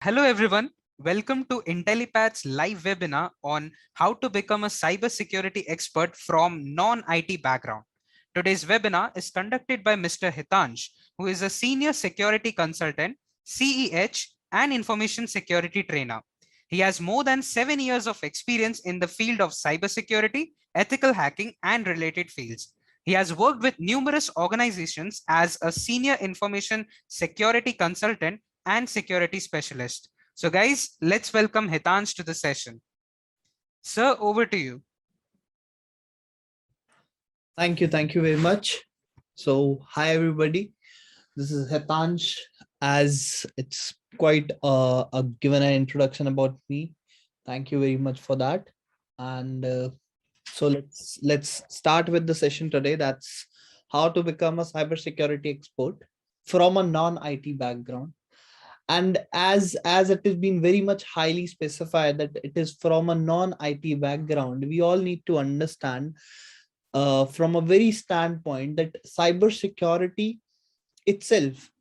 Hello everyone, welcome to Intellipaat's live webinar on how to become a cybersecurity expert from non-IT background. Today's webinar is conducted by Mr. Hitansh, who is a senior security consultant, CEH, and information security trainer. He has more than 7 years of experience in the field of cybersecurity, ethical hacking, and related fields. He has worked with numerous organizations as a senior information security consultant and security specialist. So guys, let's welcome Hitansh to the session. Sir, over to you. Thank you. Thank you very much. So, hi everybody. This is Hitansh. As it's quite a given an introduction about me. Thank you very much for that. And so let's start with the session today. That's how to become a cybersecurity expert from a non-IT background. And as it has been very much highly specified that it is from a non-IT background, we all need to understand from a very standpoint that cybersecurity itself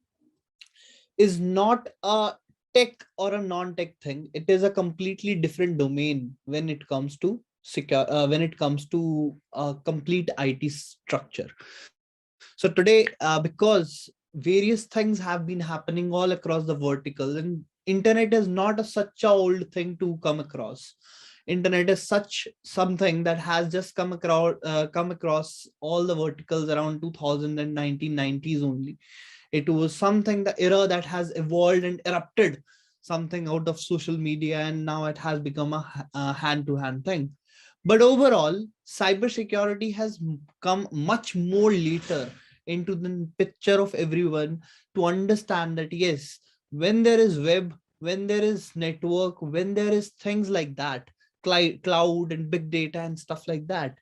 is not a tech or a non-tech thing. It is a completely different domain when it comes to complete IT structure. So today, because various things have been happening all across the vertical, and internet is not such a old thing to come across. Internet is such something that has just come across all the verticals around 2000 and 1990s only. It was something, the era that has evolved and erupted something out of social media, and now it has become a hand-to-hand thing. But overall, cybersecurity has come much more later into the picture of everyone to understand that yes, when there is web, when there is network, when there is things like that, cloud and big data and stuff like that,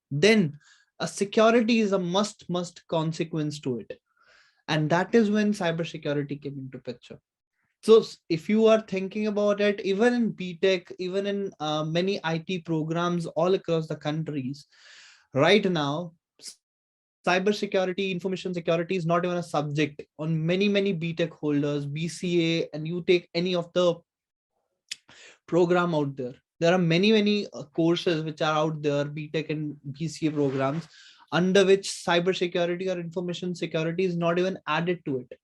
then a security is a must consequence to it. And that is when cybersecurity came into picture. So if you are thinking about it, even in BTech, even in many IT programs all across the countries, right now, cybersecurity, information security is not even a subject on many BTech holders, BCA, and you take any of the program out there. There are many courses which are out there, BTech and BCA programs, under which cybersecurity or information security is not even added to it.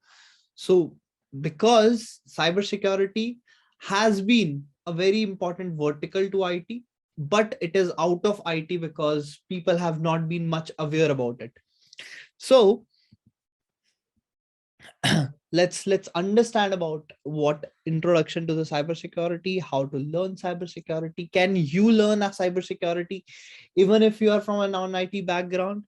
So because cybersecurity has been a very important vertical to IT, but it is out of IT because people have not been much aware about it. So let's understand about what introduction to the cybersecurity, how to learn cybersecurity. Can you learn a cybersecurity even if you are from a non-IT background,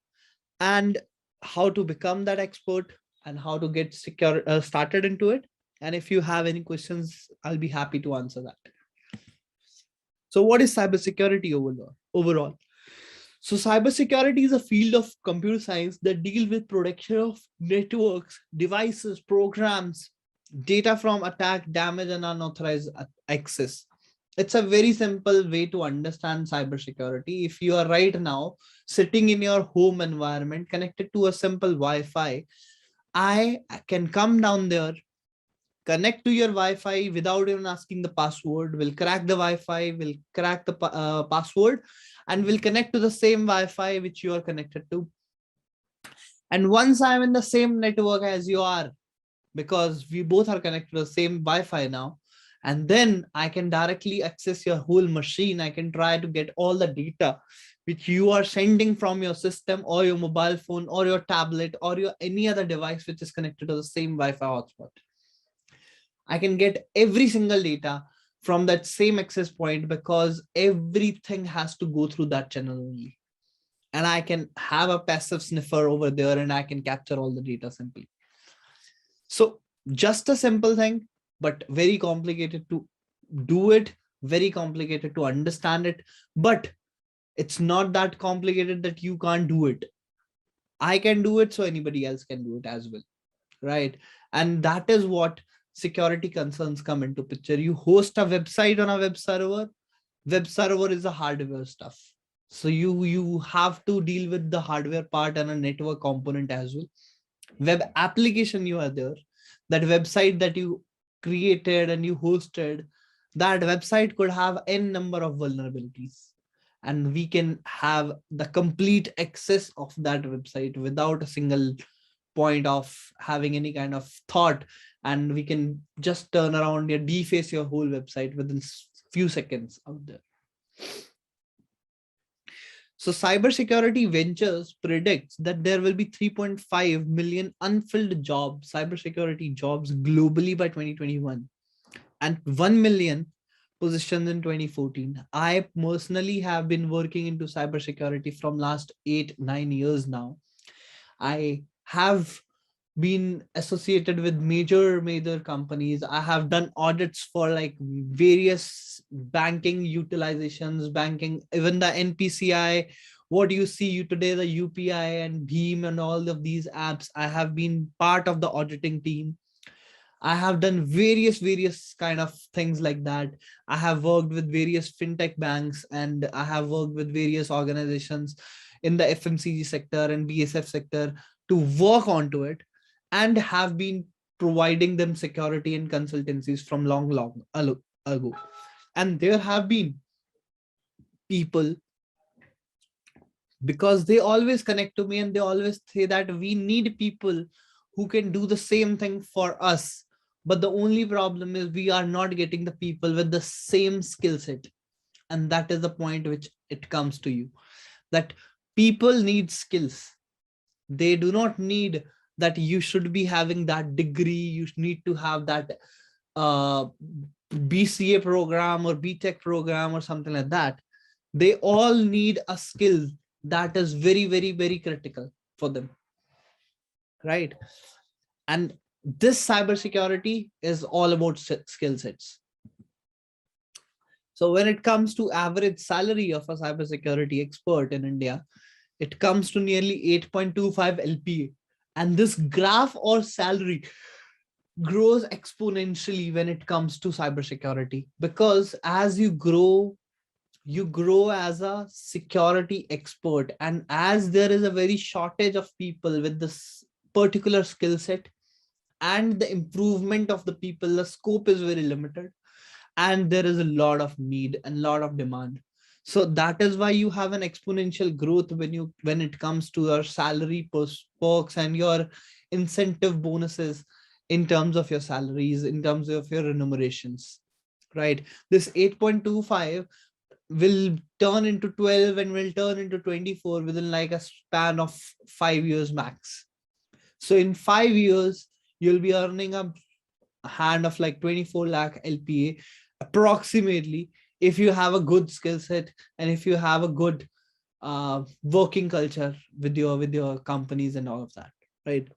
and how to become that expert and how to get started into it. And if you have any questions, I'll be happy to answer that. So what is cybersecurity overall? So cybersecurity is a field of computer science that deals with protection of networks, devices, programs, data from attack, damage, and unauthorized access. It's a very simple way to understand cybersecurity. If you are right now sitting in your home environment connected to a simple Wi-Fi, I can come down there, connect to your Wi-Fi without even asking the password, will crack the Wi-Fi, will crack the password, and will connect to the same Wi-Fi which you are connected to. And once I'm in the same network as you are, because we both are connected to the same Wi-Fi now, and then I can directly access your whole machine. I can try to get all the data which you are sending from your system or your mobile phone or your tablet or your any other device which is connected to the same Wi-Fi hotspot. I can get every single data from that same access point because everything has to go through that channel only. And I can have a passive sniffer over there and I can capture all the data simply. So just a simple thing, but very complicated to do it, very complicated to understand it, but it's not that complicated that you can't do it. I can do it, so anybody else can do it as well, right? And that is what security concerns come into picture. You host a website on a web server. Web server is a hardware stuff. So you have to deal with the hardware part and a network component as well. Web application you are there. That website that you created and you hosted, that website could have n number of vulnerabilities, and we can have the complete access of that website without a single point of having any kind of thought, and we can just turn around and deface your whole website within few seconds out there. So Cybersecurity Ventures predicts that there will be 3.5 million unfilled jobs, cybersecurity jobs globally by 2021, and 1 million positions in 2014. I personally have been working into cybersecurity from last 8-9 years now. I have been associated with major companies. I have done audits for like various banking utilizations, banking, even the NPCI, what you see you today, the UPI and Beam and all of these apps. I have been part of the auditing team. I have done various kind of things like that. I have worked with various fintech banks, and I have worked with various organizations in the FMCG sector and BSF sector to work onto it, and have been providing them security and consultancies from long ago. And there have been people, because they always connect to me and they always say that we need people who can do the same thing for us. But the only problem is we are not getting the people with the same skill set. And that is the point which it comes to you, that people need skills. They do not need that you should be having that degree. You need to have that uh, BCA program or BTech program or something like that. They all need a skill that is very critical for them, right? And this cybersecurity is all about skill sets. So when it comes to average salary of a cybersecurity expert in India, it comes to nearly 8.25 LPA. And this graph or salary grows exponentially when it comes to cybersecurity, because as you grow as a security expert, and as there is a very shortage of people with this particular skill set, and the improvement of the people, the scope is very limited, and there is a lot of need and lot of demand. So that is why you have an exponential growth when it comes to your salary perks and your incentive bonuses, in terms of your salaries, in terms of your remunerations, right? This 8.25 will turn into 12 and will turn into 24 within like a span of 5 years max. So in 5 years, you'll be earning a hand of like 24 lakh LPA approximately, if you have a good skill set and if you have a good working culture with your companies and all of that, right?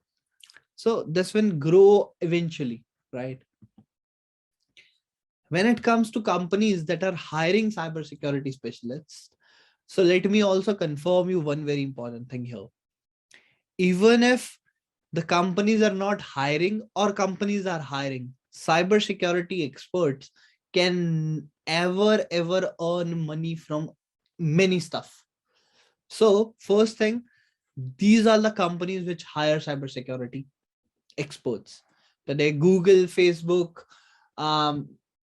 So this will grow eventually, right? When it comes to companies that are hiring cybersecurity specialists, so let me also confirm you one very important thing here. Even if the companies are not hiring or companies are hiring, cybersecurity experts can ever earn money from many stuff. So first thing, these are the companies which hire cybersecurity experts. Today, Google, Facebook,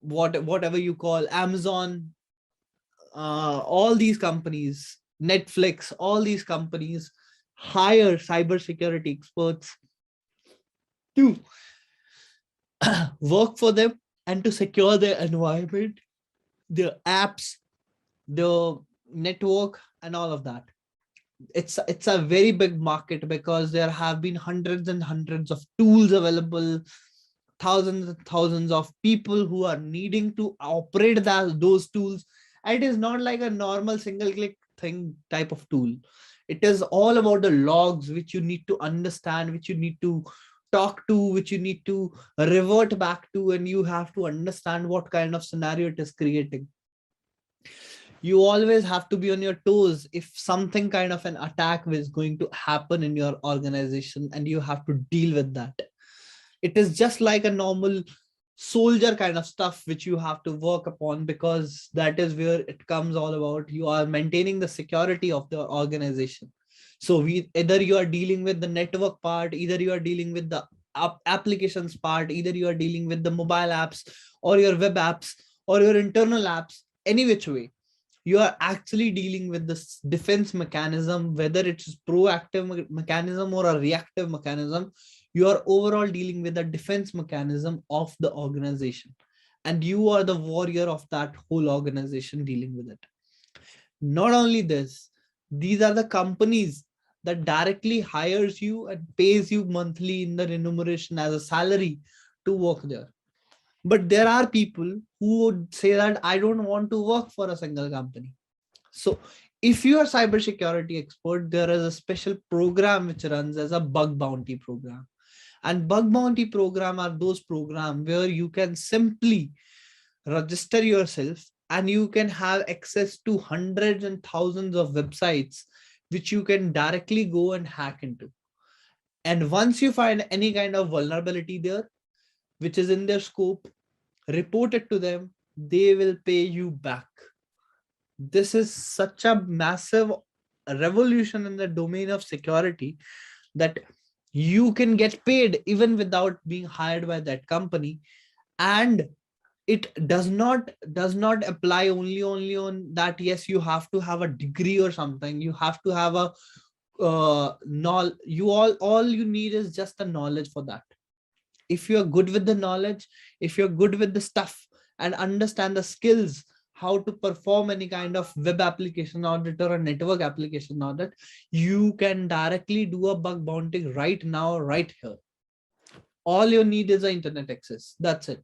whatever you call, Amazon, all these companies, Netflix, all these companies hire cybersecurity experts to work for them and to secure their environment, their apps, the network, and all of that. It's a very big market, because there have been hundreds and hundreds of tools available, thousands and thousands of people who are needing to operate those tools. And it is not like a normal single click thing type of tool. It is all about the logs which you need to understand, which you need to talk to, which you need to revert back to, and you have to understand what kind of scenario it is creating. You always have to be on your toes if something kind of an attack is going to happen in your organization, and you have to deal with that. It is just like a normal soldier kind of stuff which you have to work upon, because that is where it comes all about. You are maintaining the security of the organization. So either you are dealing with the network part, either you are dealing with the applications part, either you are dealing with the mobile apps or your web apps or your internal apps, any which way, you are actually dealing with this defense mechanism, whether it's proactive mechanism or a reactive mechanism. You are overall dealing with the defense mechanism of the organization, and you are the warrior of that whole organization dealing with it. Not only this, these are the companies that directly hires you and pays you monthly in the remuneration as a salary to work there. But there are people who would say that I don't want to work for a single company. So if you are cybersecurity expert, there is a special program which runs as a bug bounty program. And bug bounty program are those programs where you can simply register yourself and you can have access to hundreds and thousands of websites which you can directly go and hack into. And once you find any kind of vulnerability there, which is in their scope, report it to them, they will pay you back. This is such a massive revolution in the domain of security that you can get paid even without being hired by that company. And it does not apply only on that. Yes, you have to have a degree or something, you have to have a you all you need is just the knowledge for that. If you're good with the knowledge, if you're good with the stuff and understand the skills, how to perform any kind of web application audit or a network application audit, you can directly do a bug bounty right now, right here. All you need is the internet access. That's it.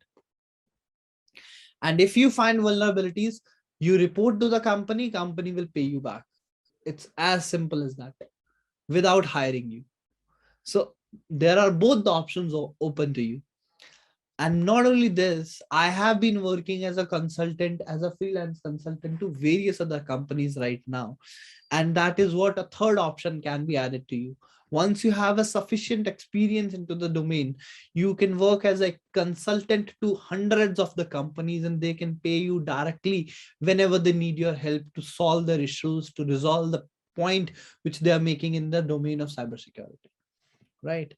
And if you find vulnerabilities, you report to the company, company will pay you back. It's as simple as that, without hiring you. So there are both the options open to you. And not only this, I have been working as a consultant, as a freelance consultant to various other companies right now. And that is what a third option can be added to you. Once you have a sufficient experience into the domain, you can work as a consultant to hundreds of the companies and they can pay you directly whenever they need your help to solve their issues, to resolve the point which they are making in the domain of cybersecurity, right?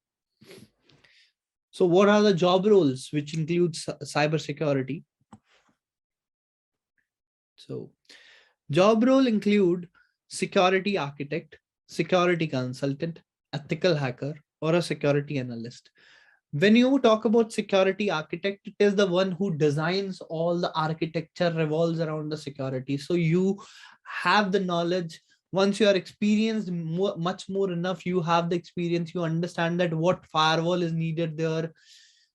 So what are the job roles which includes cybersecurity? So job role include security architect, security consultant, ethical hacker, or a security analyst. When you talk about security architect, it is the one who designs all the architecture revolves around the security. So you have the knowledge. Once you are experienced much more enough, you have the experience, you understand that what firewall is needed there,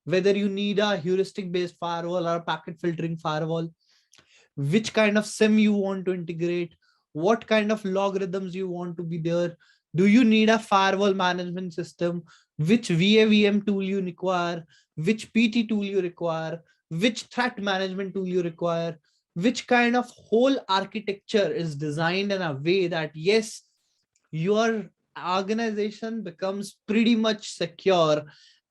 whether you need a heuristic based firewall or a packet filtering firewall, which kind of sim you want to integrate, what kind of logarithms you want to be there. Do you need a firewall management system? Which VAVM tool you require? Which PT tool you require? Which threat management tool you require? Which kind of whole architecture is designed in a way that, yes, your organization becomes pretty much secure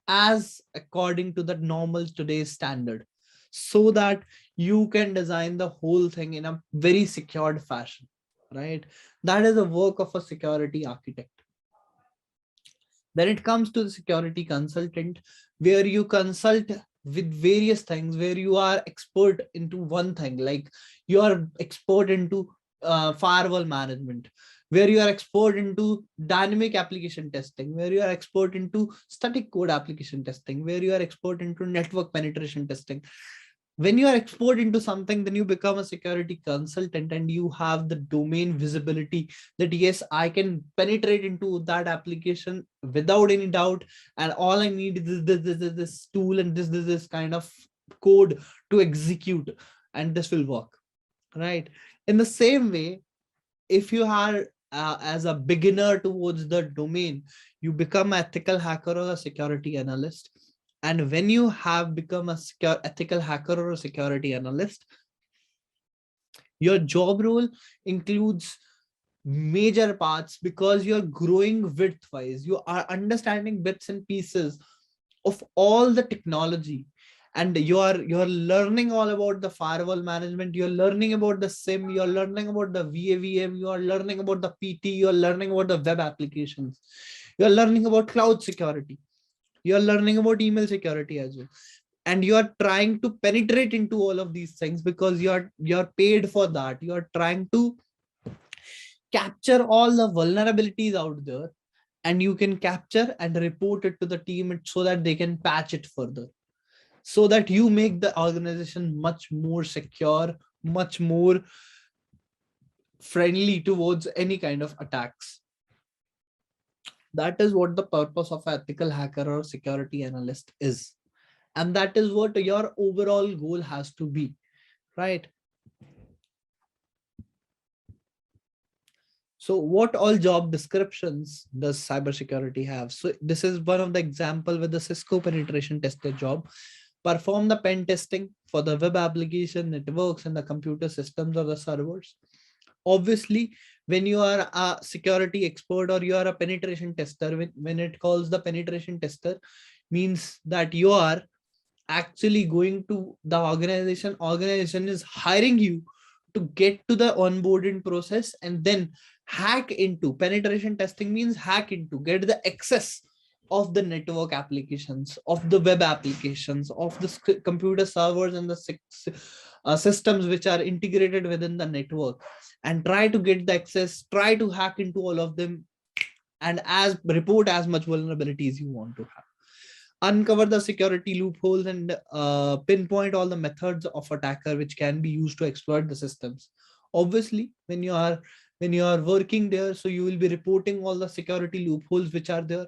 as according to the normal today's standard, so that you can design the whole thing in a very secured fashion, right? That is the work of a security architect. Then it comes to the security consultant, where you consult with various things, where you are expert into one thing, like you are expert into firewall management, where you are expert into dynamic application testing, where you are expert into static code application testing, where you are expert into network penetration testing. When you are expert into something, then you become a security consultant and you have the domain visibility that, yes, I can penetrate into that application without any doubt. And all I need is this tool and this kind of code to execute, and this will work, right? In the same way, if you are as a beginner towards the domain, you become an ethical hacker or a security analyst. And when you have become a ethical hacker or a security analyst, your job role includes major parts, because you're growing width wise. You are understanding bits and pieces of all the technology, and you're learning all about the firewall management, you're learning about the sim, you're learning about the VAVM, you are learning about the PT, you're learning about the web applications, you're learning about cloud security. You're learning about email security as well. And you are trying to penetrate into all of these things because you're paid for that. You are trying to capture all the vulnerabilities out there, and you can capture and report it to the team so that they can patch it further, so that you make the organization much more secure, much more friendly towards any kind of attacks. That is what the purpose of an ethical hacker or security analyst is. And that is what your overall goal has to be, right? So what all job descriptions does cybersecurity have? So this is one of the example with the Cisco penetration tester job. Perform the pen testing for the web application, networks, and the computer systems or the servers. Obviously, when you are a security expert or you are a penetration tester, when it calls the penetration tester, means that you are actually going to the organization is hiring you to get to the onboarding process and then hack into. Penetration testing means hack into, get the access of the network applications, of the web applications, of the computer servers and the systems which are integrated within the network, and try to get the access, try to hack into all of them, and as report as much vulnerabilities you want to have. Uncover the security loopholes and pinpoint all the methods of attacker which can be used to exploit the systems. Obviously, when you are working there, so you will be reporting all the security loopholes which are there,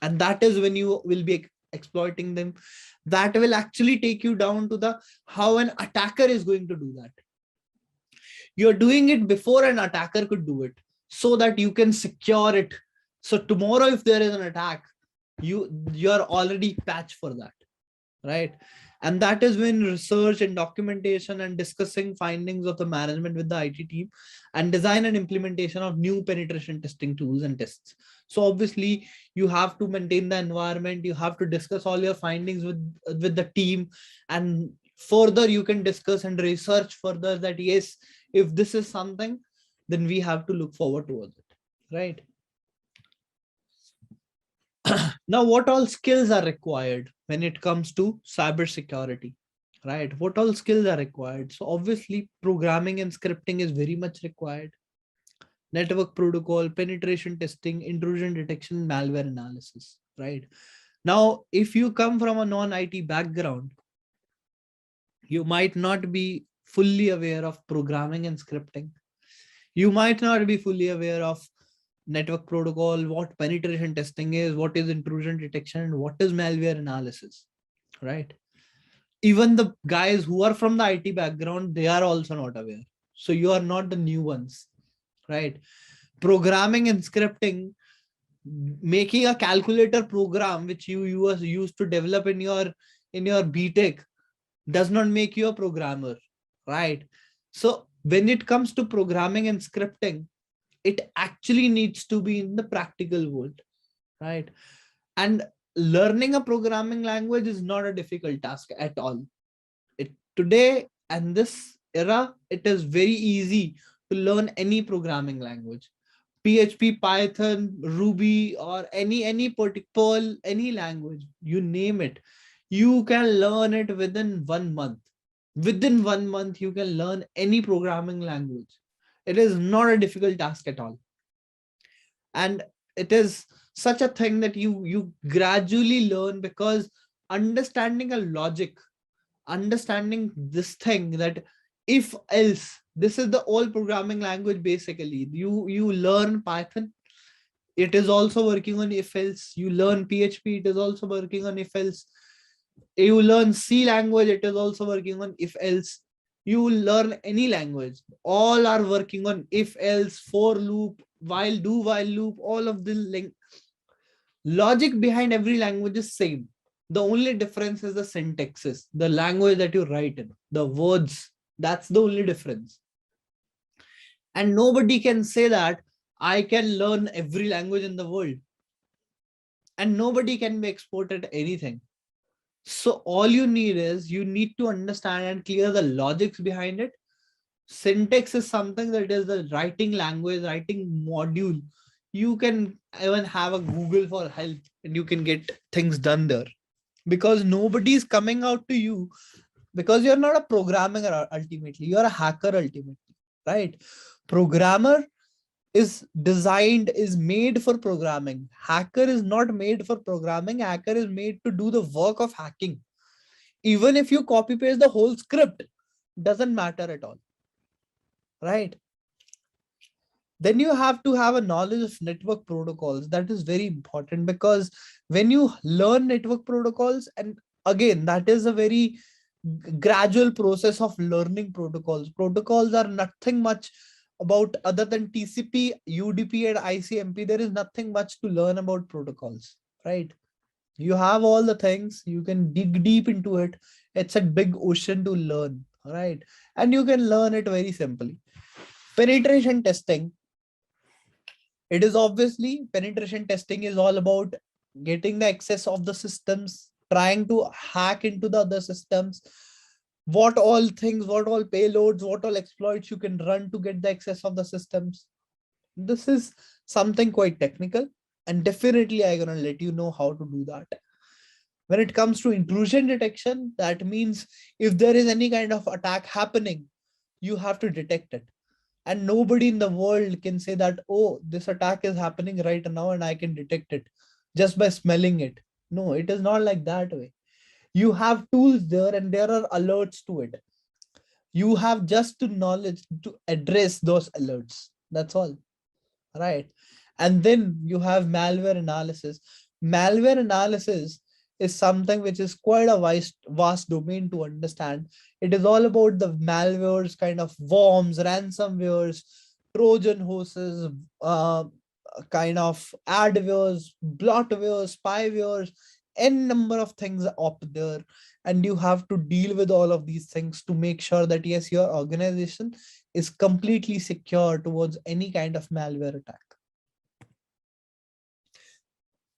and that is when you will be exploiting them. That will actually take you down to the how an attacker is going to do that. You're doing it before an attacker could do it, so that you can secure it. So tomorrow if there is an attack, you're already patched for that, right? And that is when research and documentation and discussing findings of the management with the IT team, and design and implementation of new penetration testing tools and tests. So obviously you have to maintain the environment, you have to discuss all your findings with the team, and further you can discuss and research further that yes, if this is something, then we have to look forward towards it, right? Now, what all skills are required when it comes to cybersecurity, right? What all skills are required? So obviously programming and scripting is very much required. Network protocol, penetration testing, intrusion detection, malware analysis, right? Now, if you come from a non-IT background, you might not be fully aware of programming and scripting. You might not be fully aware of network protocol, what penetration testing is, what is intrusion detection, and what is malware analysis, right? Even the guys who are from the IT background, they are also not aware. So you are not the new ones, right? Programming and scripting, making a calculator program which you was used to develop in your BTech does not make you a programmer, right? So when it comes to programming and scripting, it actually needs to be in the practical world, right? And learning a programming language is not a difficult task at all. Today and this era, it is very easy to learn any programming language. PHP, Python, Ruby, or any particular any language, you name it, you can learn it within 1 month. Within 1 month, you can learn any programming language. It is not a difficult task at all. And it is such a thing that you gradually learn, because understanding a logic, understanding this thing that if else, this is the old programming language. Basically you learn Python, it is also working on if else. You learn PHP, it is also working on if else. You learn C language, it is also working on if else. You learn any language, all are working on if else, for loop, while, do while loop. All of the logic behind every language is same. The only difference is the syntaxes, the language that you write in, the words. That's the only difference. And nobody can say that I can learn every language in the world, and nobody can be exported anything. So all you need is you need to understand and clear the logics behind it. Syntax is something that is the writing language, writing module. You can even have a Google for help and you can get things done there, because nobody is coming out to you, because you're not a programmer ultimately, you're a hacker ultimately, right? Programmer is designed, is made for programming. Hacker is not made for programming. Hacker is made to do the work of hacking. Even if you copy paste the whole script, doesn't matter at all, right? Then you have to have a knowledge of network protocols. That is very important, because when you learn network protocols, and again, that is a very gradual process of learning protocols. Protocols are nothing much about other than TCP, UDP, and ICMP. There is nothing much to learn about protocols, right? You have all the things, you can dig deep into it. It's a big ocean to learn, right? And you can learn it very simply. Penetration testing, it is obviously, penetration testing is all about getting the access of the systems, trying to hack into the other systems, what all things, what all payloads, what all exploits you can run to get the access of the systems. This is something quite technical, and definitely I'm gonna let you know how to do that. When it comes to intrusion detection, that means if there is any kind of attack happening, you have to detect it. And nobody in the world can say that, oh, this attack is happening right now and I can detect it just by smelling it. No, it is not like that way. You have tools there and there are alerts to it. You have just to knowledge to address those alerts. That's all, right? And then you have malware analysis. Malware analysis is something which is quite a vast domain to understand. It is all about the malwares, kind of worms, ransomwares, Trojan horses, uh, kind of adwares, bloatwares, spywares, n number of things up there. And you have to deal with all of these things to make sure that yes, your organization is completely secure towards any kind of malware attack.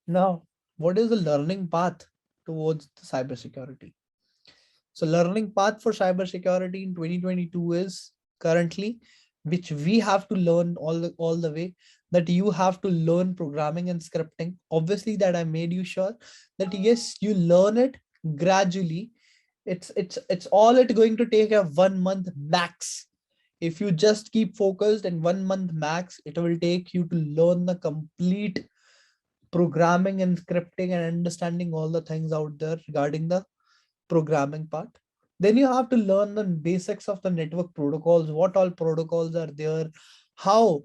Now, what is the learning path towards the cybersecurity? So learning path for cybersecurity in 2022 is currently, which we have to learn all the way, that you have to learn programming and scripting. Obviously, that I made you sure that yes, you learn it gradually. It's all it going to take a 1 month max. If you just keep focused, and 1 month max, it will take you to learn the complete programming and scripting and understanding all the things out there regarding the programming part. Then you have to learn the basics of the network protocols, what all protocols are there, how,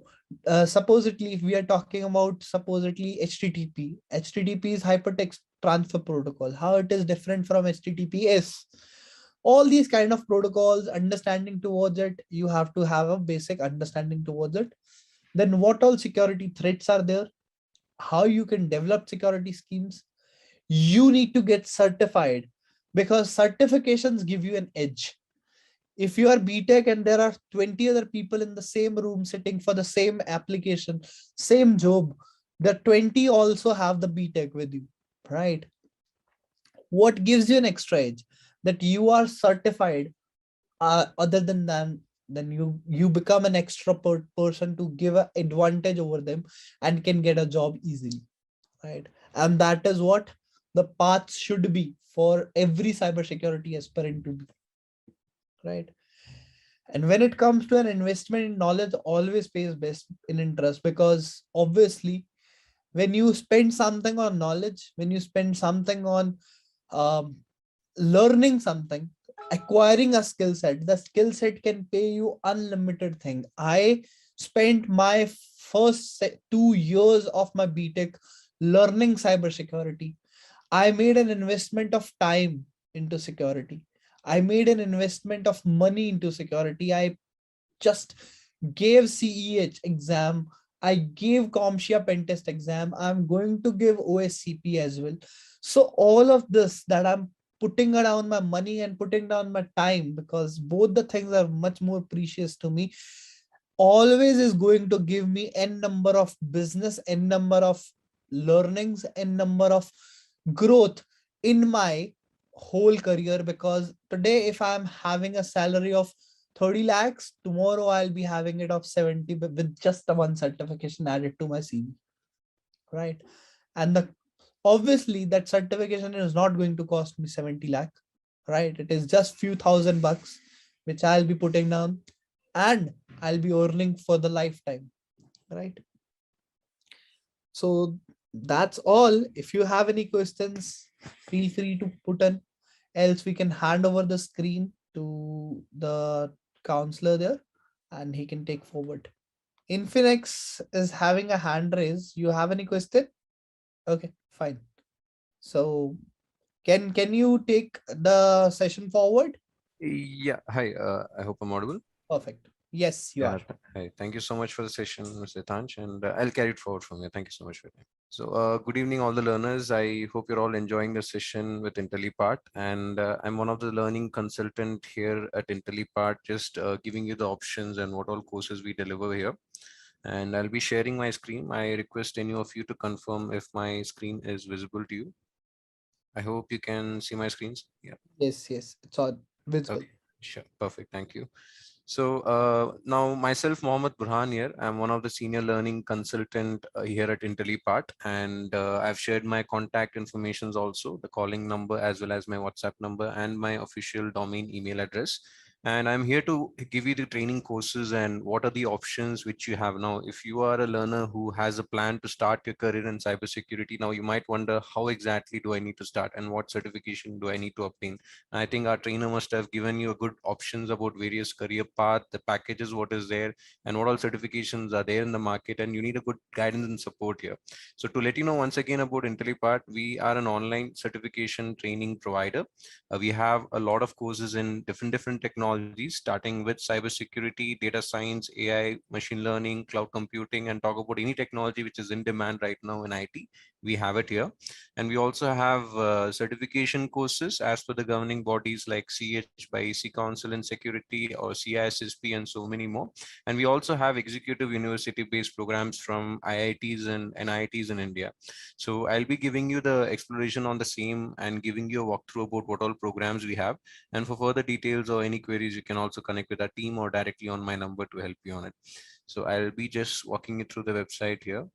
supposedly, if we are talking about supposedly HTTP is hypertext transfer protocol, how it is different from HTTPS. All these kind of protocols, understanding towards it, you have to have a basic understanding towards it. Then what all security threats are there, how you can develop security schemes. You need to get certified, because certifications give you an edge. If you are BTech and there are 20 other people in the same room sitting for the same application, same job, the 20 also have the BTech with you, right? What gives you an extra edge? That you are certified. Other than that, then you become an extra person to give an advantage over them and can get a job easily, right? And that is what the path should be for every cybersecurity aspirant to be, right? And when it comes to an investment in knowledge, always pays best in interest, because obviously when you spend something on knowledge, when you spend something on um, learning something, acquiring a skill set, the skill set can pay you unlimited thing. I spent my first 2 years of my BTech learning cybersecurity. I made an investment of time into security. I made an investment of money into security. I just gave CEH exam. I gave CompTIA pen test exam. I'm going to give OSCP as well. So all of this that I'm putting down my money and putting down my time, because both the things are much more precious to me, always is going to give me n number of business, n number of learnings, n number of growth in my whole career. Because today, if I'm having a salary of 30 lakhs. Tomorrow I'll be having it of 70 with just a one certification added to my CV, right? And the obviously that certification is not going to cost me 70 lakh, right? It is just few thousand bucks which I'll be putting down, and I'll be earning for the lifetime, right? So that's all. If you have any questions, feel free to put in. Else we can hand over the screen to the counselor there and he can take forward. Infinix is having a hand raise. You have any question? Okay, fine. So can you take the session forward? Yeah, hi. I hope I'm audible. Perfect. Yes, you are. Hi. Thank you so much for the session, Mr. Tanch, and I'll carry it forward from here. Thank you so much for it. So, good evening, all the learners. I hope you're all enjoying the session with Intellipaat, and I'm one of the learning consultant here at Intellipaat, just giving you the options and what all courses we deliver here. And I'll be sharing my screen. I request any of you to confirm if my screen is visible to you. I hope you can see my screens. Yeah. Yes, yes. It's all visible. Okay. Sure. Perfect. Thank you. So now myself, Mohammed Burhan here. I'm one of the senior learning consultant here at Intellipaat, and I've shared my contact informations also, the calling number as well as my WhatsApp number and my official domain email address. And I'm here to give you the training courses and what are the options which you have now. If you are a learner who has a plan to start your career in cybersecurity, now you might wonder how exactly do I need to start and what certification do I need to obtain. I think our trainer must have given you a good options about various career path, the packages, what is there, and what all certifications are there in the market. And you need a good guidance and support here. So to let you know once again about Intellipaat, we are an online certification training provider. We have a lot of courses in different technologies, starting with cybersecurity, data science, AI, machine learning, cloud computing, and talk about any technology which is in demand right now in IT. We have it here. And we also have certification courses as per the governing bodies like CH by ECCouncil in security or CISSP and so many more. And we also have executive university based programs from IITs and NITs in India. So I'll be giving you the exploration on the same and giving you a walkthrough about what all programs we have. And for further details or any queries, you can also connect with our team or directly on my number to help you on it. So I'll be just walking you through the website here.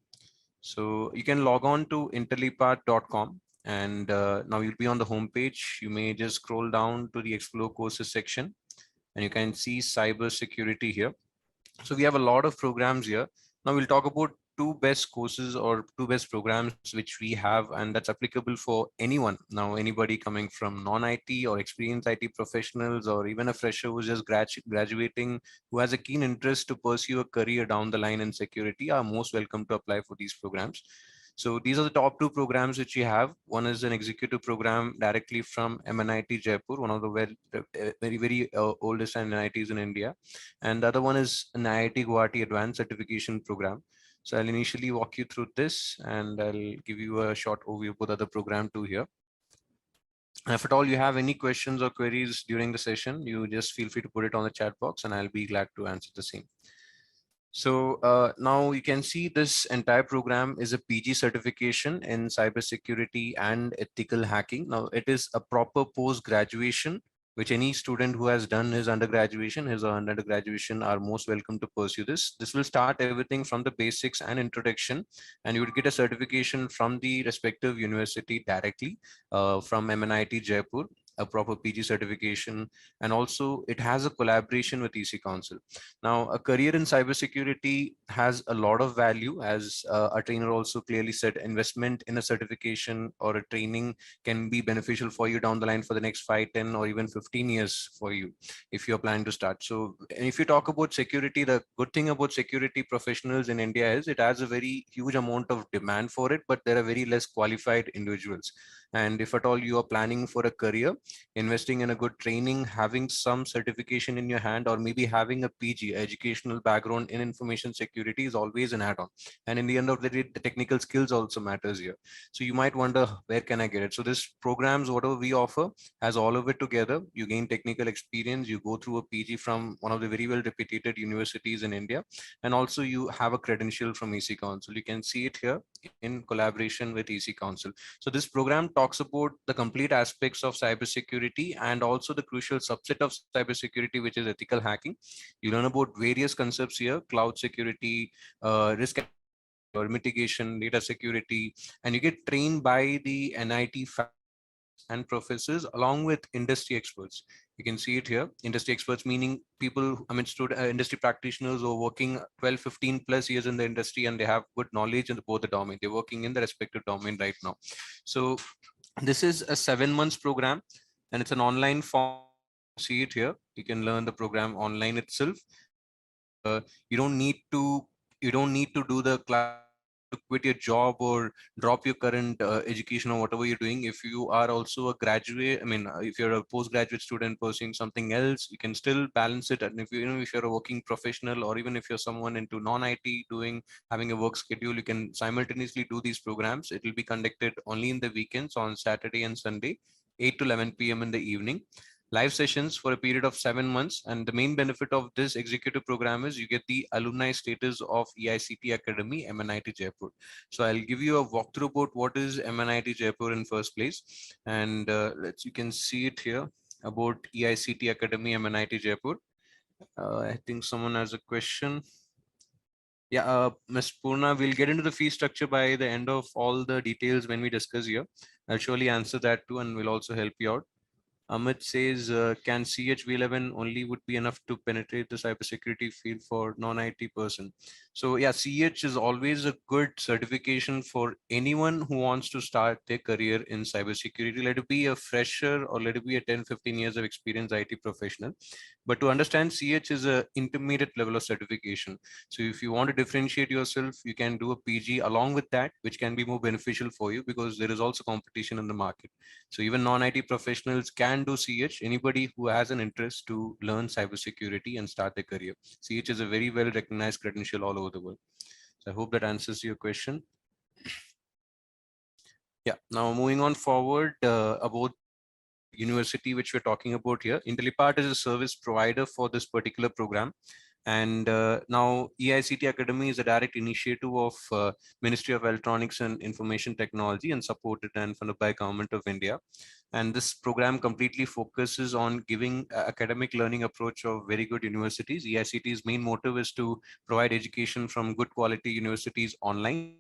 So you can log on to intellipaat.com, and now you'll be on the home page. You may just scroll down to the explore courses section and you can see cybersecurity here. So we have a lot of programs here. Now we'll talk about two best courses or two best programs which we have, and that's applicable for anyone. Now anybody coming from non-IT or experienced IT professionals or even a fresher who's just graduating, who has a keen interest to pursue a career down the line in security, are most welcome to apply for these programs. So these are the top two programs which we have. One is an executive program directly from MNIT Jaipur, one of the very oldest NITs in India, and the other one is an IIT Guwahati Advanced Certification Program. So I'll initially walk you through this and I'll give you a short overview of both other program too here. And if at all you have any questions or queries during the session, you just feel free to put it on the chat box and I'll be glad to answer the same. So now you can see this entire program is a PG certification in cybersecurity and ethical hacking. Now it is a proper post-graduation, which any student who has done his undergraduation, his or undergraduation, are most welcome to pursue this. This will start everything from the basics and introduction, and you would get a certification from the respective university directly from MNIT Jaipur, a proper PG certification, and also it has a collaboration with ECCouncil. Now, a career in cybersecurity has a lot of value, as a trainer also clearly said. Investment in a certification or a training can be beneficial for you down the line for the next 5, 10, or even 15 years for you if you're planning to start. So, and if you talk about security, the good thing about security professionals in India is it has a very huge amount of demand for it, but there are very less qualified individuals. And if at all you are planning for a career, investing in a good training, having some certification in your hand, or maybe having a PG, educational background in information security, is always an add-on. And in the end of the day, the technical skills also matters here. So you might wonder, where can I get it? So this programs, whatever we offer, has all of it together. You gain technical experience, you go through a PG from one of the very well reputed universities in India, and also you have a credential from ECCouncil. You can see it here in collaboration with ECCouncil. So this program talks about the complete aspects of cybersecurity cybersecurity and also the crucial subset of cybersecurity, which is ethical hacking. You learn about various concepts here: cloud security, risk or mitigation, data security, and you get trained by the NIT faculties and professors along with industry experts. You can see it here. Industry experts meaning people, I mean, industry practitioners who are working 12, 15 plus years in the industry, and they have good knowledge in both the domain. They're working in the respective domain right now. So this is a 7 months program, and it's an online format. You can see it here. You can learn the program online itself, and you don't need to do the class. You don't need to quit your job or drop your current education or whatever you're doing. If you are also a graduate, I mean, if you're a postgraduate student pursuing something else, you can still balance it. And if you know, if you're a working professional, or even if you're someone into non-IT doing having a work schedule, you can simultaneously do these programs. It will be conducted only in the weekends on Saturday and Sunday, 8 to 11 p.m. in the evening. Live sessions for a period of 7 months. And the main benefit of this executive program is you get the alumni status of EICT Academy, MNIT Jaipur. So I'll give you a walkthrough about what is MNIT Jaipur in first place. And you can see it here about EICT Academy, MNIT Jaipur. I think someone has a question. Yeah, Ms. Purna, we'll get into the fee structure by the end of all the details when we discuss here. I'll surely answer that too, and we'll also help you out. Amit says, can CHV11 only would be enough to penetrate the cybersecurity field for non-IT person? So yeah, CH is always a good certification for anyone who wants to start their career in cybersecurity. Let it be a fresher or let it be a 10, 15 years of experience IT professional. But to understand, CH is a intermediate level of certification. So if you want to differentiate yourself, you can do a PG along with that, which can be more beneficial for you because there is also competition in the market. So even non-IT professionals can do CH. Anybody who has an interest to learn cybersecurity and start their career. CH is a very well recognized credential all over the world. So I hope that answers your question. Yeah, now moving on forward about university which we're talking about here. Intellipaat is a service provider for this particular program. And now EICT Academy is a direct initiative of Ministry of Electronics and Information Technology and supported and funded by Government of India. And this program completely focuses on giving academic learning approach of very good universities. EICT's main motive is to provide education from good quality universities online and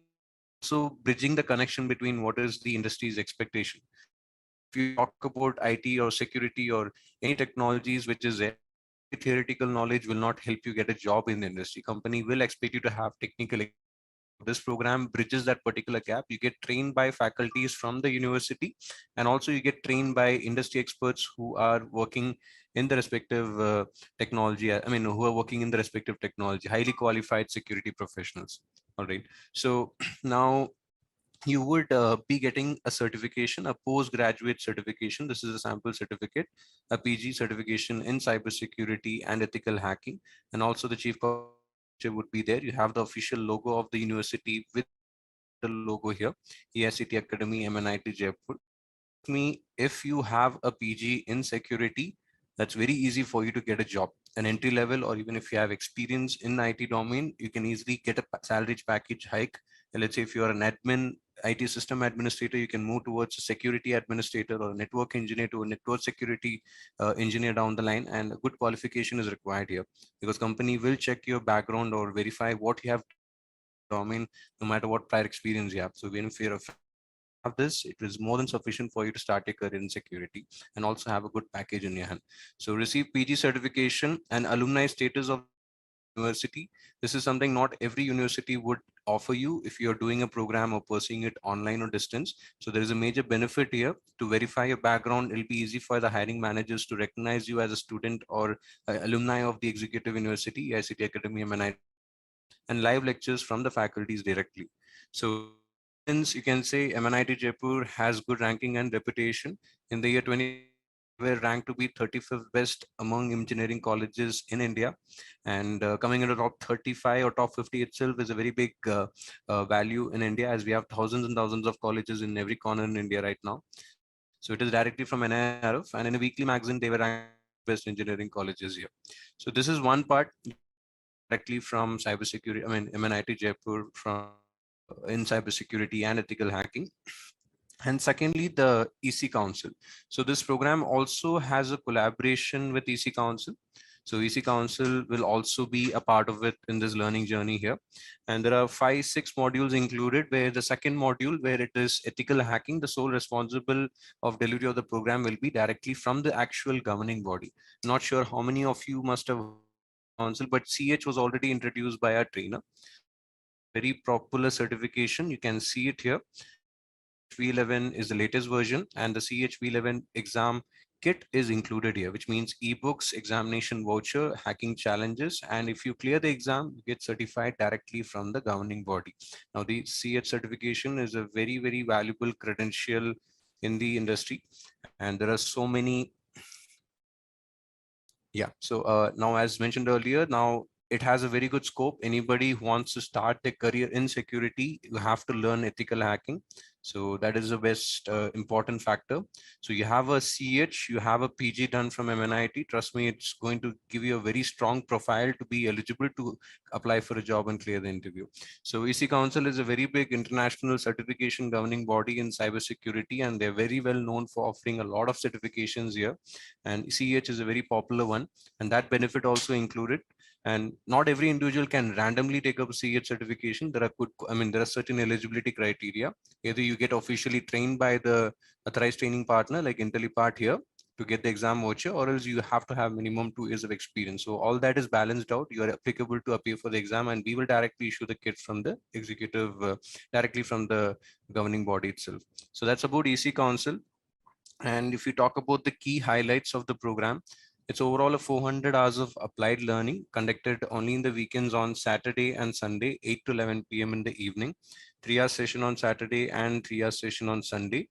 also bridging the connection between what is the industry's expectation. So if you talk about IT or security or any technologies which is there, only theoretical knowledge will not help you get a job in the industry. Company will expect you to have technical experience. So this program bridges that particular gap. You get trained by faculties from the university, and also you get trained by industry experts who are working in the respective technology. I mean, who are working in the respective technology, highly qualified security professionals. All right. So now you would be getting a certification, a postgraduate certification. This is a sample certificate, a PG certification in cybersecurity and ethical hacking. And also the chief corporate officer would be there. You have the official logo of the university with the horizontal logo here, EICT Academy, MNIT Jaipur. Trust me, if you have a PG in security, that's very easy for you to get a job, an entry level, or even if you have experience in the IT domain, you can easily get a salary package hike. And let's say if you're an admin, IT system administrator, you can move towards a security administrator or a network engineer to a network security engineer down the line. And a good qualification is required here because company will check your background or verify what you have done in the particular domain, no matter what prior experience you have. So even if you're a fresher, if you have this, it is more than sufficient for you to start your career in security and also have a good package in your hand. So receive PG certification and alumni status of the particular university. This is something not every university would offer you if you're doing a program or pursuing it online or distance. So there is a major benefit here to verify your background. It'll be easy for the hiring managers to recognize you as a student or alumni of the executive university, ICT Academy, MNIT Jaipur, and live lectures from the faculties directly. So since you can say MNIT Jaipur has good ranking and reputation, in the year 2023, we were ranked to be 35th best among engineering colleges in India. And coming into top 35 or top 50 itself is a very big value in India, as we have thousands and thousands of colleges in every corner in India right now. So it is directly from NIRF, and in a weekly magazine, they were ranked as one of the best engineering colleges here. So this is one part. You can learn directly from cybersecurity, I mean, MNIT Jaipur from in cybersecurity and ethical hacking. And secondly, the ECCouncil. So this program also has a collaboration with ECCouncil. So ECCouncil will also be a part of it in this learning journey here. And there are 5, 6 modules included, where the second module, where it is ethical hacking, the sole responsible of delivery of the program will be directly from the actual governing body. Not sure how many of you must have heard of ECCouncil, but CH was already introduced by our trainer. So this is a very popular certification. You can see it here. And CHV11 is the latest version, and the CHV11 exam kit is included here, which means ebooks, examination voucher, hacking challenges, and if you clear the exam, you get certified directly from the governing body. Now, the CH certification is a very, very valuable credential in the industry, and there are so many. Yeah. So now, as mentioned earlier, now it has a very good scope. Anybody who wants to start their career in security, you have to learn ethical hacking. So that is the best important factor. So you have a CH, you have a PG done from MNIT. Trust me, it's going to give you a very strong profile to be eligible to apply for a job and clear the interview. So ECCouncil is a very big international certification governing body in cybersecurity, and they're very well known for offering a lot of certifications here. And CH is a very popular one, and that benefit also included. And not every individual can randomly take up a CH certification. There are good, I mean, there are certain eligibility criteria. Either you get officially trained by the authorized training partner like Intellipaat here to get the exam voucher, or else you have to have minimum 2 years of experience. So all that is balanced out. You are applicable to appear for the exam, and we will directly issue the kit from the executive, directly from the governing body itself. So that's about ECCouncil. And if you talk about the key highlights of the program, it's overall a 400 hours of applied learning conducted only in the weekends on Saturday and Sunday, 8 to 11 p.m. in the evening, 3 hour session on Saturday and 3 hour session on Sunday.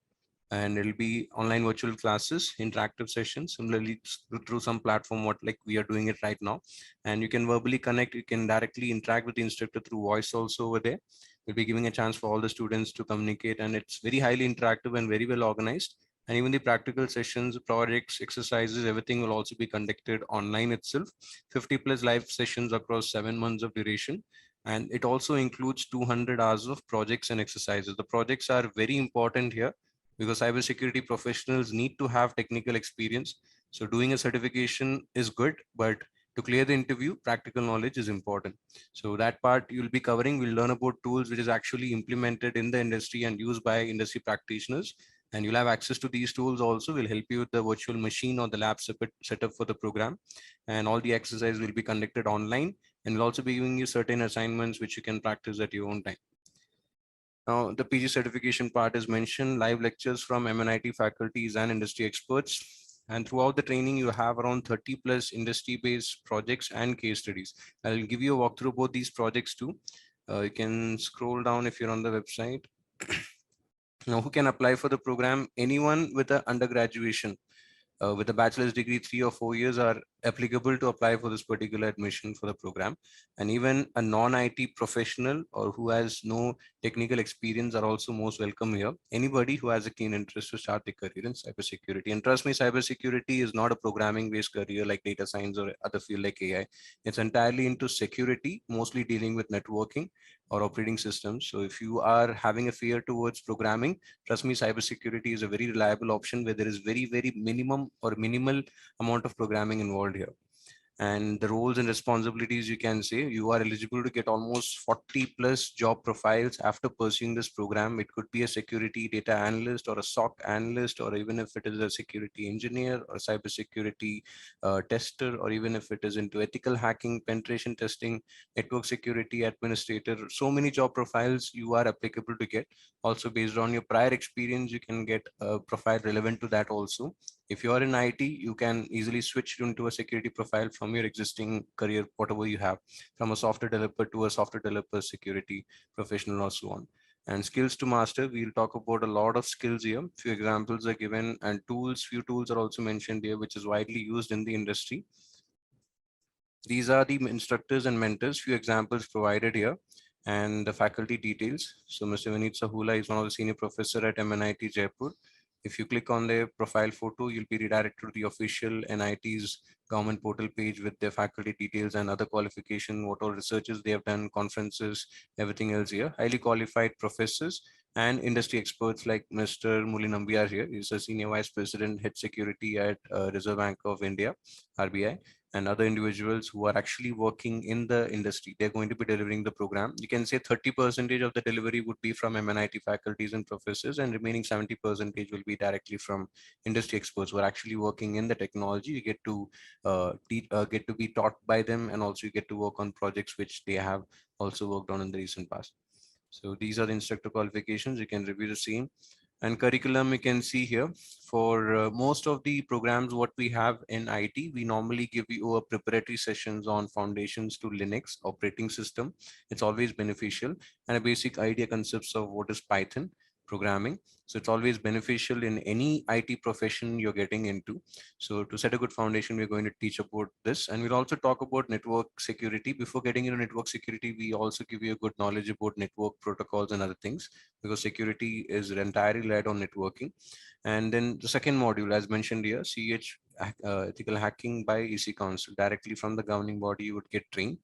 And it'll be online virtual classes, interactive sessions, similarly through some platform, what like we are doing it right now. And you can verbally connect, you can directly interact with the instructor through voice also over there. We'll be giving a chance for all the students to communicate, and it's very highly interactive and very well organized. And even the practical sessions, projects, exercises, everything will also be conducted online itself. 50 plus live sessions across 7 months of duration. And it also includes 200 hours of projects and exercises. The projects are very important here because cybersecurity professionals need to have technical experience. So doing a certification is good, but to clear the interview, practical knowledge is important. So that part you'll be covering. We'll learn about tools which is actually implemented in the industry and used by industry practitioners. And you'll have access to these tools also. Will help you with the virtual machine or the lab setup for the program. And all the exercise will be conducted online. And we'll also be giving you certain assignments which you can practice at your own time. Now, the PG certification part is mentioned, live lectures from MNIT faculties and industry experts. And throughout the training, you have around 30 plus industry-based projects and case studies. I'll give you a walkthrough about these projects too. You can scroll down if you're on the website. Now, who can apply for the program? Anyone with an undergraduation with a bachelor's degree, 3 or 4 years are applicable to apply for this particular admission for the program. And even a non-IT professional or who has no technical experience are also most welcome here. Anybody who has a keen interest to start a career in cybersecurity. And trust me, cybersecurity is not a programming based career like data science or other field like AI. It's entirely into security, mostly dealing with networking or operating systems. So if you are having a fear towards programming, trust me, cybersecurity is a very reliable option where there is very, very minimum or minimal amount of programming involved here. And the roles and responsibilities, you can say you are eligible to get almost 40 plus job profiles after pursuing this program. It could be a security data analyst or a SOC analyst, or even if it is a security engineer or cybersecurity tester, or even if it is into ethical hacking, penetration testing, network security administrator. So many job profiles you are applicable to get. Also based on your prior experience, you can get a profile relevant to that also. If you are in IT, you can easily switch into a security profile from your existing career, whatever you have, from a software developer to a software developer, security professional, or so on. And skills to master, we'll talk about a lot of skills here. Few examples are given, and tools, few tools are also mentioned here, which is widely used in the industry. These are the instructors and mentors, few examples provided here, and the faculty details. So Mr. Vineet Sahula is one of the senior professor at MNIT Jaipur. If you click on their profile photo, you'll be redirected to the official NIT's government portal page with their faculty details and other qualification, what all researches they have done, conferences, everything else here. Highly qualified professors and industry experts like Mr. Mulinambiar here. He's a Senior Vice President, Head Security at Reserve Bank of India, RBI, and other individuals who are actually working in the industry. They're going to be delivering the program. You can say 30% of the delivery would be from MNIT faculties and professors, and remaining 70% will be directly from industry experts who are actually working in the technology. You get to be taught by them, and also you get to work on projects which they have also worked on in the recent past. So these are the instructor qualifications. You can review the same. And curriculum, you can see here for most of the programs what we have in IT, we normally give you a preparatory sessions on foundations to Linux operating system. It's always beneficial, and a basic idea concepts of what is Python programming. So it's always beneficial in any IT profession you're getting into. So to set a good foundation, we're going to teach about this, and we'll also talk about network security. Before getting into network security, we also give you a good knowledge about network protocols and other things, because security is entirely led on networking. And then the second module, as mentioned here, ethical hacking by ECCouncil, directly from the governing body, you would get trained.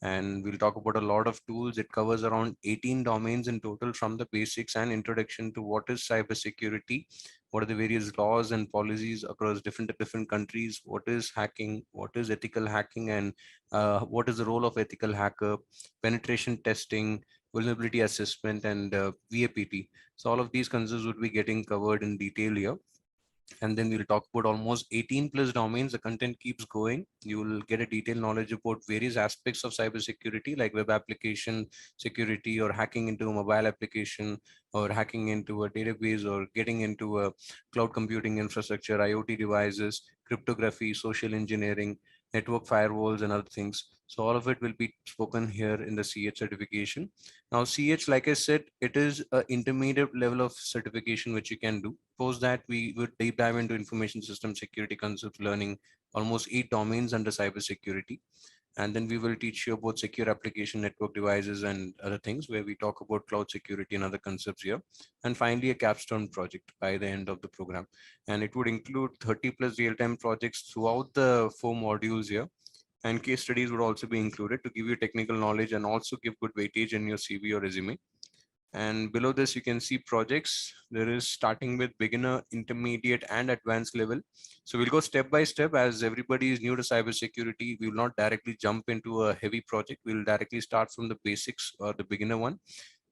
And we'll talk about a lot of tools. It covers around 18 domains in total, from the basics and introduction to what is cybersecurity, what are the various laws and policies across different countries, what is hacking, what is ethical hacking, and what is the role of ethical hacker, penetration testing, vulnerability assessment, and VAPT. So all of these concepts would be getting covered in detail here. And then we'll talk about almost 18 plus domains. The content keeps going. You will get a detailed knowledge about various aspects of cybersecurity, like web application security, or hacking into a mobile application, or hacking into a database, or getting into a cloud computing infrastructure, IoT devices, cryptography, social engineering, network firewalls, and other things. So all of it will be spoken here in the CH certification. Now, CH, like I said, it is an intermediate level of certification which you can do. Post that, we would deep dive into information system security concepts, learning almost 8 domains under cybersecurity. And then we will teach you about secure application, network devices, and other things, where we talk about cloud security and other concepts here. And finally, a capstone project by the end of the program. And it would include 30 plus real-time projects throughout the 4 modules here. And case studies would also be included to give you technical knowledge and also give good weightage in your CV or resume. And below this, you can see projects. There is starting with beginner, intermediate, and advanced level. So we'll go step by step. As everybody is new to cybersecurity, we will not directly jump into a heavy project. We'll directly start from the basics or the beginner one,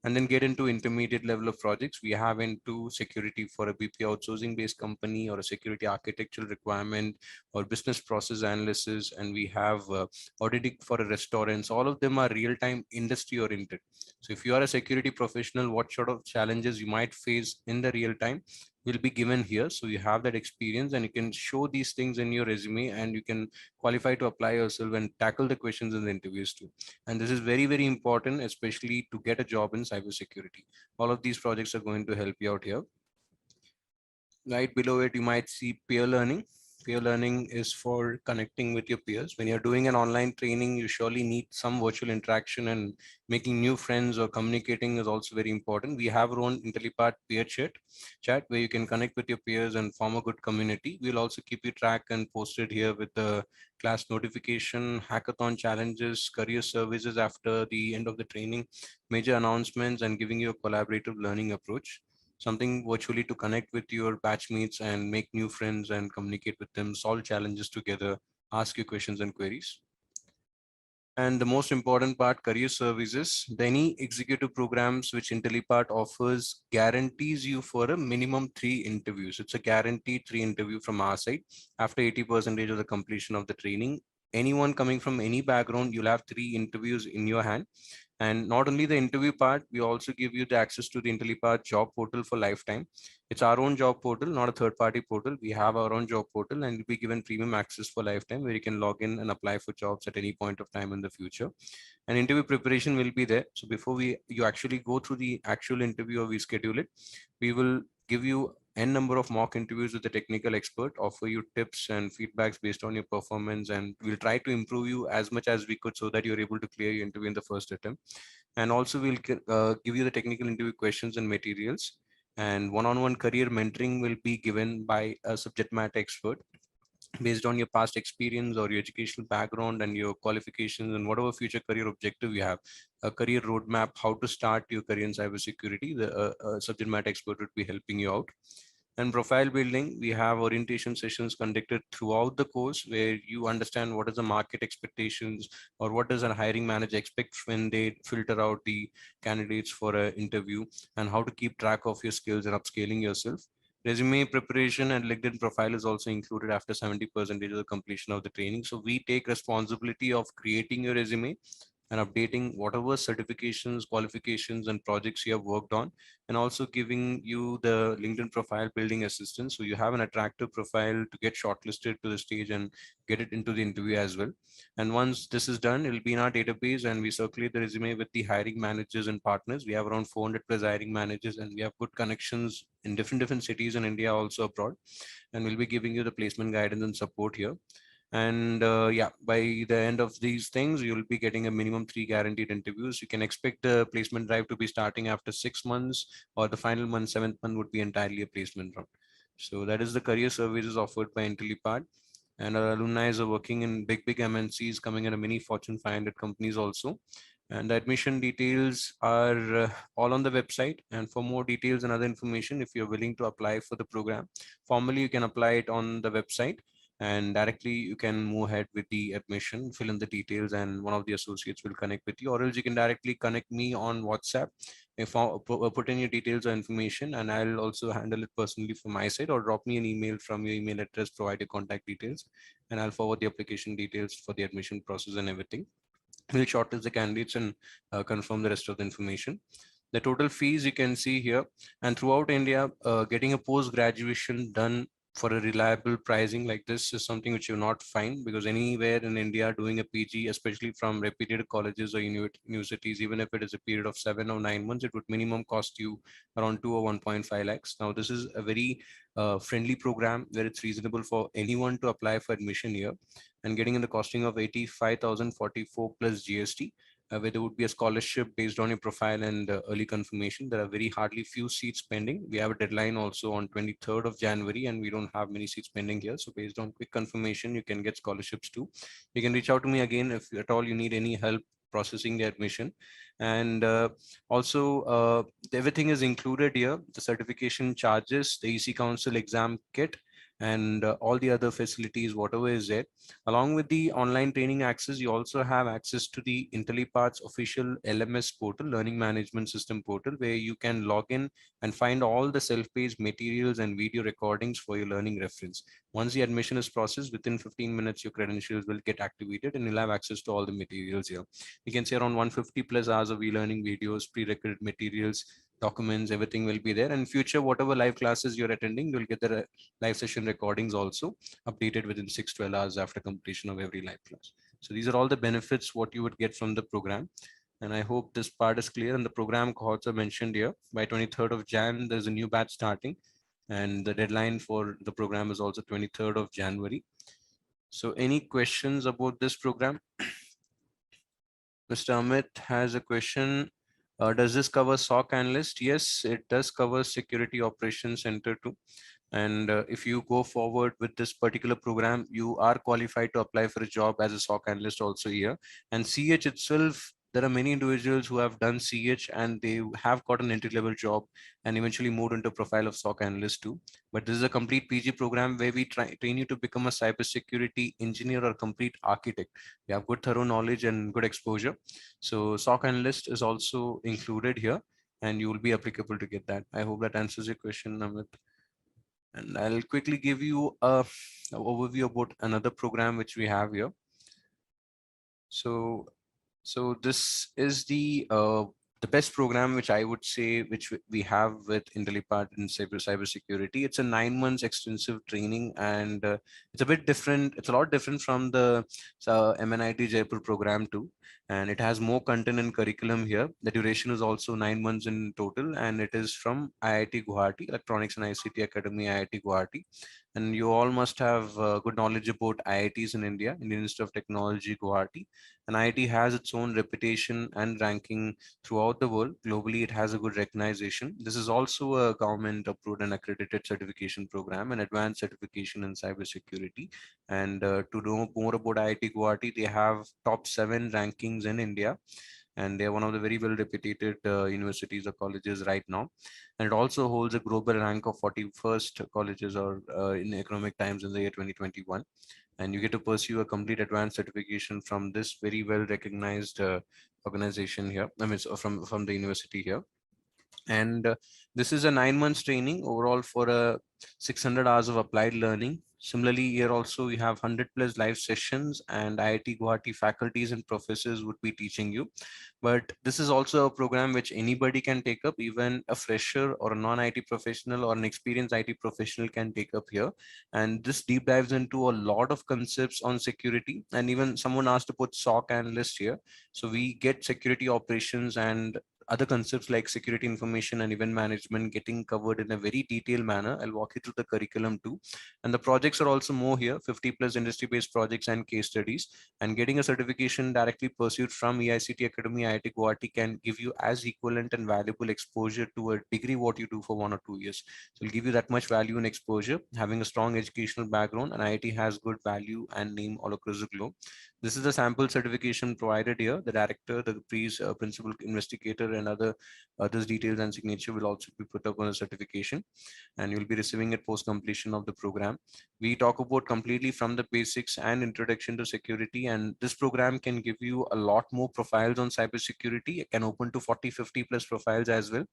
and then get into intermediate level of projects. We have into security for a BPO outsourcing based company, or a security architectural requirement, or business process analysis, and we have auditing for a restaurants. All of them are real-time industry oriented. So if you are a security professional, what sort of challenges you might face in the real time will be given here. So you have that experience, and you can show these things in your resume, and you can qualify to apply yourself and tackle the questions in the interviews too. And this is very, very important, especially to get a job in cybersecurity. All of these projects are going to help you out here. Right below it, you might see peer learning. Peer learning is for connecting with your peers. When you're doing an online training, you surely need some virtual interaction, and making new friends or communicating is also very important. We have our own Intellipaat peer chat where you can connect with your peers and form a good community. We'll also keep you track and posted here with the class notification, hackathon challenges, career services after the end of the training, major announcements, and giving you a collaborative learning approach, something virtually to connect with your batchmates and make new friends and communicate with them, solve challenges together, ask you questions and queries. And the most important part, career services. Any executive programs which Intellipaat offers guarantees you for a minimum 3 interviews. It's a guaranteed 3 interview from our side after 80% of the completion of the training. Anyone coming from any background, you'll have 3 interviews in your hand. And not only the interview part, we also give you the access to the Intellipaat job portal for lifetime. It's our own job portal, not a third-party portal. We have our own job portal, and you'll be given premium access for lifetime, where you can log in and apply for jobs at any point of time in the future. And interview preparation will be there. So before you actually go through the actual interview or we schedule it, we will give you n number of mock interviews with the technical expert, offer you tips and feedbacks based on your performance, and we'll try to improve you as much as we could so that you're able to clear your interview in the first attempt. And also we'll give you the technical interview questions and materials. And one-on-one career mentoring will be given by a subject matter expert based on your past experience or your educational background and your qualifications and whatever future career objective you have, a career roadmap, how to start your career in cybersecurity. The subject matter expert would be helping you out. And profile building, we have orientation sessions conducted throughout the course where you understand what is the market expectations or what does a hiring manager expect when they filter out the candidates for an interview, and how to keep track of your skills and upscaling yourself. Resume preparation and LinkedIn profile is also included after 70% of the completion of the training. So we take responsibility of creating your resume and updating whatever certifications, qualifications, and projects you have worked on, and also giving you the LinkedIn profile building assistance. So you have an attractive profile to get shortlisted to the stage and get it into the interview as well. And once this is done, it will be in our database and we circulate the resume with the hiring managers and partners. We have around 400 plus hiring managers and we have good connections in different cities in India, also abroad. And we'll be giving you the placement guidance and support here. And yeah, by the end of these things, you'll be getting a minimum 3 guaranteed interviews. You can expect the placement drive to be starting after 6 months, or the final month, 7th month, would be entirely a placement round. So that is the career services offered by Intellipaat. And our alumni are working in big MNCs, coming in a many Fortune 500 companies also. And the admission details are all on the website. And for more details and other information, if you're willing to apply for the program, formally you can apply it on the website, and directly you can move ahead with the admission, fill in the details, and one of the associates will connect with you, or else you can directly connect me on WhatsApp. If I put in your details or information, and I'll also handle it personally from my side, or drop me an email from your email address, provide your contact details, and I'll forward the application details for the admission process and everything. We'll shortlist the candidates and confirm the rest of the information. The total fees you can see here. And throughout India, getting a post graduation done for a reliable pricing like this is something which you not find, because anywhere in India doing a PG, especially from reputed colleges or universities, even if it is a period of 7 or 9 months, it would minimum cost you around 2 or 1.5 lakhs. Now this is a very friendly program where it's reasonable for anyone to apply for admission here, and getting in the costing of 85,044 plus GST, where there would be a scholarship based on your profile and early confirmation. There are very hardly few seats pending. We have a deadline also on 23rd of January, and we don't have many seats pending here. So based on quick confirmation, you can get scholarships too. You can reach out to me again if at all you need any help processing the admission. And also everything is included here: the certification charges, the ECCouncil exam kit, and all the other facilities, whatever is there. Along with the online training access, you also have access to the Intellipaat's official LMS portal, Learning Management System portal, where you can log in and find all the self-paced materials and video recordings for your learning reference. Once the admission is processed, within 15 minutes, your credentials will get activated and you'll have access to all the materials here. You can see around 150 plus hours of e-learning videos, prerequisite materials, documents, everything will be there. And future, whatever live classes you're attending, you'll get the live session recordings also updated within 6-12 hours after completion of every live class. So these are all the benefits what you would get from the program. And I hope this part is clear. And the program cohorts are mentioned here. By 23rd of Jan, there's a new batch starting. And the deadline for the program is also 23rd of January. So any questions about this program? Mr. Amit has a question. Does this cover SOC analyst? Yes, it does cover Security Operations Center too. And if you go forward with this particular program, you are qualified to apply for a job as a SOC analyst also here. And CH itself, there are many individuals who have done CH and they have got an entry-level job and eventually moved into profile of SOC analyst too. But this is a complete PG program where we train you to become a cybersecurity engineer or complete architect. You have good thorough knowledge and good exposure. So SOC analyst is also included here, and you will be applicable to get that. I hope that answers your question, Amit. And I'll quickly give you a overview about another program which we have here. So this is the best program which I would say which we have with Intellipaat in cybersecurity. It's a 9 months extensive training, and it's a bit different. It's a lot different from the MNIT Jaipur program too. and it has more content and curriculum here. The duration is also 9 months in total, and it is from IIT Guwahati, Electronics and ICT Academy, IIT Guwahati. And you all must have good knowledge about IITs in India, Indian Institute of Technology, Guwahati. And IIT has its own reputation and ranking throughout the world. Globally, it has a good recognition. This is also a government approved and accredited certification program and advanced certification in cybersecurity. And to know more about IIT Guwahati, they have top 7 rankings in India, and they are one of the very well reputed universities or colleges right now. And it also holds a global rank of 41st colleges or in Economic Times in the year 2021. And you get to pursue a complete advanced certification from this very well recognized organization here. I mean, so from the university here. And this is a 9 months training overall for 600 hours of applied learning. Similarly, here also we have 100 plus live sessions, and IIT Guwahati faculties and professors would be teaching you. But this is also a program which anybody can take up, even a fresher or a non-IT professional or an experienced IT professional can take up here. And this deep dives into a lot of concepts on security, and even someone asked to put SOC analyst here. So we get security operations and other concepts like security information and event management getting covered in a very detailed manner. I'll walk you through the curriculum too. And the projects are also more here, 50 plus industry-based projects and case studies. And getting a certification directly pursued from EICT Academy, IIT Guwahati can give you as equivalent and valuable exposure to a degree what you do for 1 or 2 years. So it'll give you that much value and exposure. Having a strong educational background, and IIT has good value and name all across the globe. This is the sample certification provided here. The director, the principal investigator, and others details and signature will also be put up on the certification, and you'll be receiving it post completion of the program. We talk about completely from the basics and introduction to security, and this program can give you a lot more profiles on cybersecurity. It can open to 40, 50 plus profiles as well,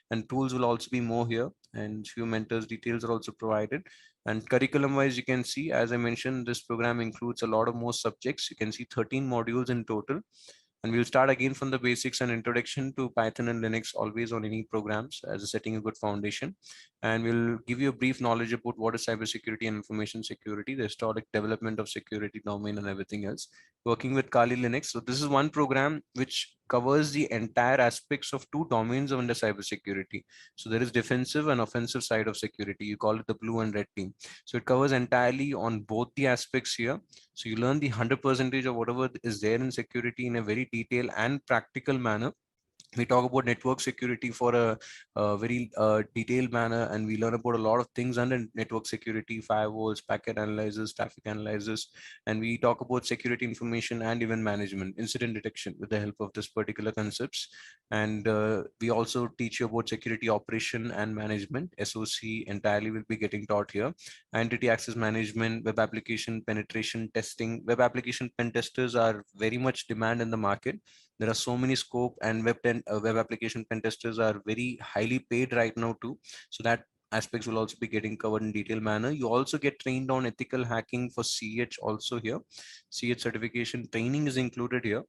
and tools will also be more here, and few mentors details are also provided. And curriculum wise, you can see, as I mentioned, this program includes a lot of more subjects. You can see 13 modules in total. And we'll start again from the basics and introduction to Python and Linux, always on any programs as a setting a good foundation. And we'll give you a brief knowledge about what is cybersecurity and information security, the historic development of security domain and everything else. Working with Kali Linux. So this is one program which covers the entire aspects of two domains under cybersecurity. So there is defensive and offensive side of security. You call it the blue and red team. So it covers entirely on both the aspects here. So you learn the 100% of whatever is there in security in a very detailed and practical manner. We talk about network security for a very detailed manner, and we learn about a lot of things under network security, firewalls, packet analyzers, traffic analyzers, and we talk about security information and event management, incident detection with the help of this particular concepts. And we also teach you about security operation and management, SOC entirely will be getting taught here. Entity access management, web application penetration testing. Web application pen testers are very much demand in the market. There are so many scope, and web application pen testers are very highly paid right now too. So that aspects will also be getting covered in detailed manner. You also get trained on ethical hacking for CH also here. CH certification training is included here,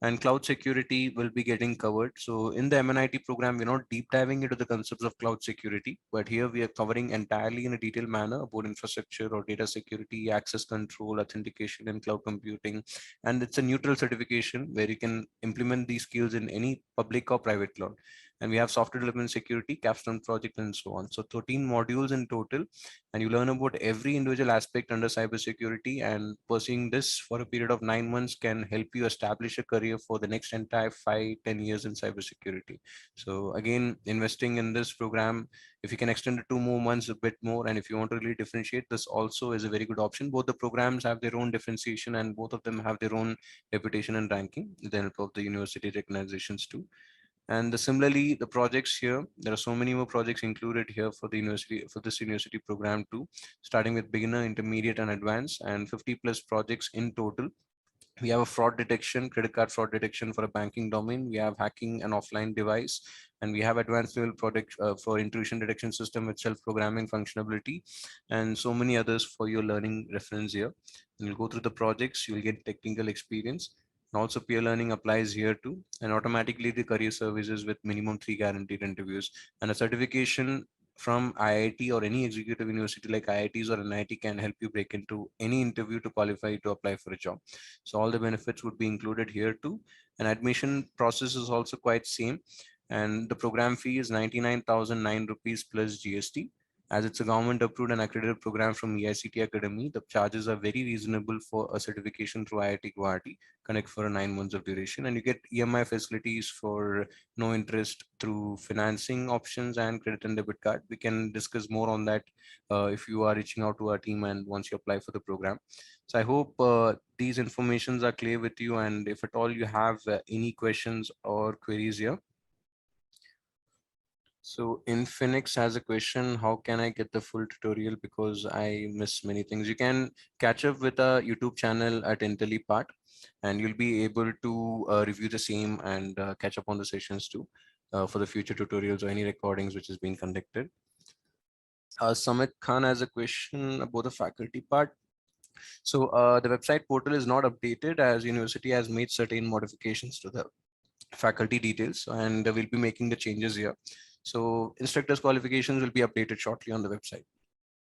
and cloud security will be getting covered. So in the MNIT program, we're not deep diving into the concepts of cloud security, but here we are covering entirely in a detailed manner about infrastructure or data security, access control, authentication, and cloud computing. And it's a neutral certification where you can implement these skills in any public or private cloud. And we have software development security, capstone project, and so on. So 13 modules in total, and you learn about every individual aspect under cybersecurity. And pursuing this for a period of 9 months can help you establish a career for the next entire 5-10 years in cybersecurity. So again, investing in this program, if you can extend it 2 more months, a bit more, and if you want to really differentiate, this also is a very good option. Both the programs have their own differentiation, and both of them have their own reputation and ranking with the help of the university recognizations too. And similarly, the projects here, there are so many more projects included here for the university, for this university program too, starting with beginner, intermediate, and advanced, and 50 plus projects in total. We have a fraud detection, credit card fraud detection for a banking domain. We have hacking an offline device, and we have advanced level product for intrusion detection system with self-programming functionality, and so many others for your learning reference here. And you'll go through the projects, you'll get technical experience. And also peer learning applies here too, and automatically the career services with minimum 3 guaranteed interviews, and a certification from IIT or any executive university like IITs or NIT can help you break into any interview to qualify to apply for a job. So all the benefits would be included here too. And admission process is also quite same. And the program fee is 99,009 rupees plus GST. As it's a government approved and accredited program from EICT Academy, the charges are very reasonable for a certification through IIT Guwahati, connect for a 9 months of duration. And you get EMI facilities for no interest through financing options and credit and debit card. We can discuss more on that if you are reaching out to our team and once you apply for the program. So I hope these informations are clear with you, and if at all you have any questions or queries here. So Infinix has a question, how can I get the full tutorial because I miss many things? You can catch up with our YouTube channel at Intellipaat, and you'll be able to review the same and catch up on the sessions too for the future tutorials or any recordings which is being conducted. Samit Khan has a question about the faculty part. So the website portal is not updated as university has made certain modifications to the faculty details, and we'll be making the changes here. So instructors qualifications will be updated shortly on the website.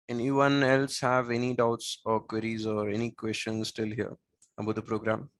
Anyone else have any doubts or queries or any questions still here about the program?